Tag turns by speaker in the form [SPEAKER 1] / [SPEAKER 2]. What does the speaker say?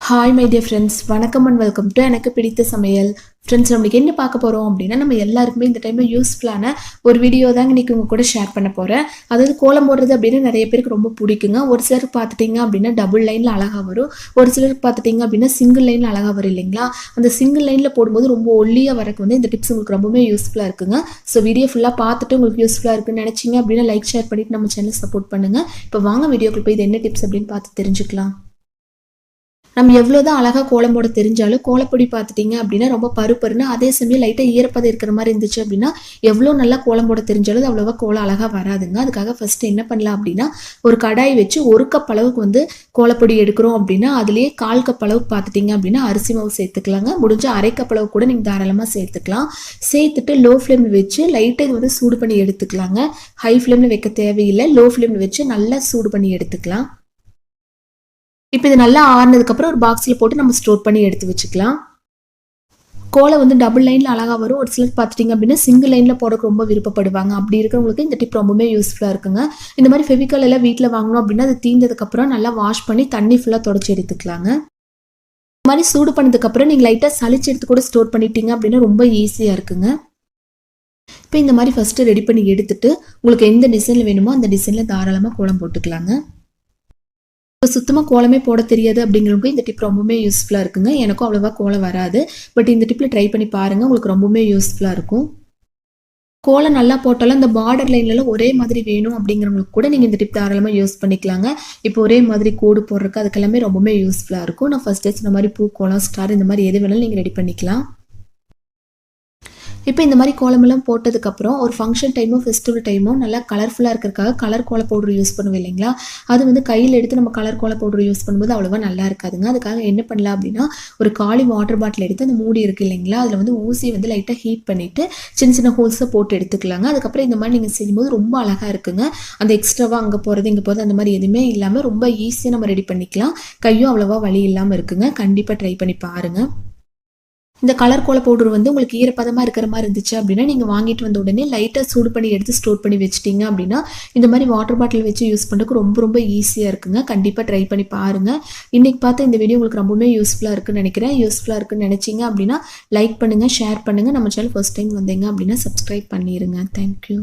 [SPEAKER 1] Hi my dear friends, வணக்கம் and welcome to எனக்கு பிடித்த சமையல். ஃப்ரெண்ட்ஸ், நம்மளுக்கு என்ன பார்க்க போகிறோம் அப்படின்னா, நம்ம எல்லாருக்குமே இந்த டைமில் யூஸ்ஃபுல்லான ஒரு வீடியோ தாங்க இன்றைக்கி உங்கள் கூட ஷேர் பண்ண போகிறேன். அதாவது கோலம் போடுறது அப்படின்னு நிறைய பேருக்கு ரொம்ப பிடிக்குங்க. ஒரு சிலருக்கு பார்த்துட்டிங்க அப்படின்னா டபுள் லைனில் அழகாக வரும், ஒரு சிலருக்கு பார்த்துட்டிங்க அப்படின்னா சிங்கிள் லைனில் அழகாக வரும் இல்லைங்களா. அந்த சிங்கிள் லைனில் போடும்போது ரொம்ப ஒல்லியாக வரக்கு வந்து இந்த டிப்ஸ் உங்களுக்கு ரொம்பவே யூஸ்ஃபுல்லாக இருக்குங்க. ஸோ வீடியோ ஃபுல்லாக பார்த்துட்டு உங்களுக்கு யூஸ்ஃபுல்லாக இருக்குன்னு நினச்சிங்க அப்படின்னா லைக் ஷேர் பண்ணிவிட்டு நம்ம சேனல் சப்போர்ட் பண்ணுங்கள். இப்போ வாங்க வீடியோக்குள்ள போய் இது என்ன டிப்ஸ் அப்படின்னு பார்த்து தெரிஞ்சுக்கலாம். நம்ம எவ்வளோதான் அழகாக கோலம் போட தெரிஞ்சாலும் கோலப்பொடி பார்த்துட்டிங்க அப்படின்னா ரொம்ப பருப்பருன்னு, அதே சமயம் லைட்டாக ஈரப்பதம் இருக்கிற மாதிரி இருந்துச்சு அப்படின்னா எவ்வளோ நல்லா கோலம் போட தெரிஞ்சாலும் அது அவ்வளோவா கோலம் அழகாக வராதுங்க. அதுக்காக ஃபஸ்ட்டு என்ன பண்ணலாம் அப்படின்னா, ஒரு கடாய் வச்சு 1 கப் அளவுக்கு வந்து கோலப்பொடி எடுக்கிறோம் அப்படின்னா அதுலேயே 1/4 கப் அளவுக்கு பார்த்துட்டிங்க அப்படின்னா அரிசி மாவு சேர்த்துக்கலாங்க. முடிஞ்ச 1/2 கப் அளவு கூட நீங்கள் தாராளமாக சேர்த்துக்கலாம். சேர்த்துட்டு லோ ஃப்ளேமில் வச்சு லைட்டாக இது வந்து சூடு பண்ணி எடுத்துக்கலாங்க. ஹை ஃப்ளேமில் வைக்க தேவையில்லை, லோ ஃப்ளேமில் வச்சு நல்லா சூடு பண்ணி எடுத்துக்கலாம். இப்போ இது நல்லா ஆறுனதுக்கப்புறம் ஒரு பாக்ஸில் போட்டு நம்ம ஸ்டோர் பண்ணி எடுத்து வச்சுக்கலாம். கோலம் வந்து டபுள் லைனில் அழகாக வரும். ஒரு சிலர் பார்த்துட்டிங்க அப்படின்னா சிங்கிள் லைனில் போடக்கு ரொம்ப விருப்பப்படுவாங்க. அப்படி இருக்கிறவங்களுக்கு இந்த டிப் ரொம்பவே யூஸ்ஃபுல்லாக இருக்குங்க. இந்த மாதிரி ஃபெவிகால் எல்லாம் வீட்டில் வாங்கணும் அப்படின்னா அது தீர்ந்ததுக்கப்புறம் நல்லா வாஷ் பண்ணி தண்ணி ஃபுல்லாக தொடச்சி எடுத்துக்கலாங்க. இந்த மாதிரி சூடு பண்ணதுக்கப்புறம் நீங்கள் லைட்டாக சளிச்சு எடுத்து கூட ஸ்டோர் பண்ணிட்டீங்க அப்படின்னா ரொம்ப ஈஸியாக இருக்குங்க. இப்போ இந்த மாதிரி ஃபஸ்ட்டு ரெடி பண்ணி எடுத்துட்டு உங்களுக்கு எந்த டிசைனில் வேணுமோ அந்த டிசைனில் தாராளமாக கோலம் போட்டுக்கலாங்க. இப்போ சுத்தமாக கோலமே போட தெரியாது அப்படிங்கிறவங்க இந்த டிப் ரொம்பவுமே யூஸ்ஃபுல்லாக இருக்குங்க. எனக்கும் அவ்வளோவா கோலம் வராது, பட் இந்த டிப்பில் ட்ரை பண்ணி பாருங்கள், உங்களுக்கு ரொம்பவுமே யூஸ்ஃபுல்லாக இருக்கும். கோலம் நல்லா போட்டாலும் இந்த பார்டர் லைன்லாம் ஒரே மாதிரி வேணும் அப்படிங்கிறவங்களுக்கு கூட நீங்கள் இந்த டிப் தாராளமாக யூஸ் பண்ணிக்கலாங்க. இப்போ ஒரே மாதிரி கோடு போடுறதுக்கு அதுக்கெல்லாமே ரொம்பவுமே யூஸ்ஃபுல்லாக இருக்கும். நான் ஃபர்ஸ்ட் டேஸ் இந்த மாதிரி பூ, கோலம், ஸ்டார் இந்த மாதிரி எது வேணாலும் நீங்கள் ரெடி பண்ணிக்கலாம். இப்போ இந்த மாதிரி கோலமெல்லாம் போட்டதுக்கப்புறம் ஒரு ஃபங்க்ஷன் டைமோ ஃபெஸ்டிவல் டைமோ நல்லா கலர்ஃபுல்லாக இருக்கிறதுக்காக கலர் கோல பவுடர் யூஸ் பண்ணுவோம் இல்லைங்களா. அது வந்து கையில் எடுத்து நம்ம கலர் கோல பவுடர் யூஸ் பண்ணும்போது அவ்வளோவா நல்லா இருக்காதுங்க. அதுக்காக என்ன பண்ணலாம் அப்படின்னா, ஒரு காலி வாட்டர் பாட்டில் எடுத்து அந்த மூடி இருக்குது இல்லைங்களா, அதில் வந்து ஊசி வந்து லைட்டாக ஹீட் பண்ணிவிட்டு சின்ன சின்ன ஹோல்ஸை போட்டு எடுத்துக்கலாங்க. அதுக்கப்புறம் இந்த மாதிரி நீங்கள் செய்யும்போது ரொம்ப அழகாக இருக்குங்க. அந்த எக்ஸ்ட்ராவாக அங்கே போகிறது இங்கே போகிறது அந்த மாதிரி எதுவுமே இல்லாமல் ரொம்ப ஈஸியாக நம்ம ரெடி பண்ணிக்கலாம். கையும் அவ்வளோவா வலி இல்லாமல் இருக்குங்க. கண்டிப்பாக ட்ரை பண்ணி பாருங்கள். இந்த கலர் கோல பவுடர் வந்து உங்களுக்கு ஈரப்பதமாக இருக்கிற மாதிரி இருந்துச்சு அப்படின்னா நீங்கள் வாங்கிட்டு வந்த உடனே லைட்டாக சூடு பண்ணி எடுத்து ஸ்டோர் பண்ணி வச்சிட்டிங்க அப்படின்னா இந்த மாதிரி வாட்டர் பாட்டில் வச்சு யூஸ் பண்ணுறதுக்கு ரொம்ப ரொம்ப ஈஸியாக இருக்குங்க. கண்டிப்பாக ட்ரை பண்ணி பாருங்கள். இன்றைக்கி பார்த்து இந்த வீடியோ உங்களுக்கு ரொம்பவே யூஸ்ஃபுல்லாக இருக்குன்னு நினைக்கிறேன். யூஸ்ஃபுல்லாக இருக்குன்னு நினச்சிங்க அப்படின்னா லைக் பண்ணுங்கள், ஷேர் பண்ணுங்கள். நம்ம சேனல் ஃபர்ஸ்ட் டைம் வந்தீங்க அப்படின்னா சப்ஸ்கிரைப் பண்ணிடுங்க. தேங்க்யூ.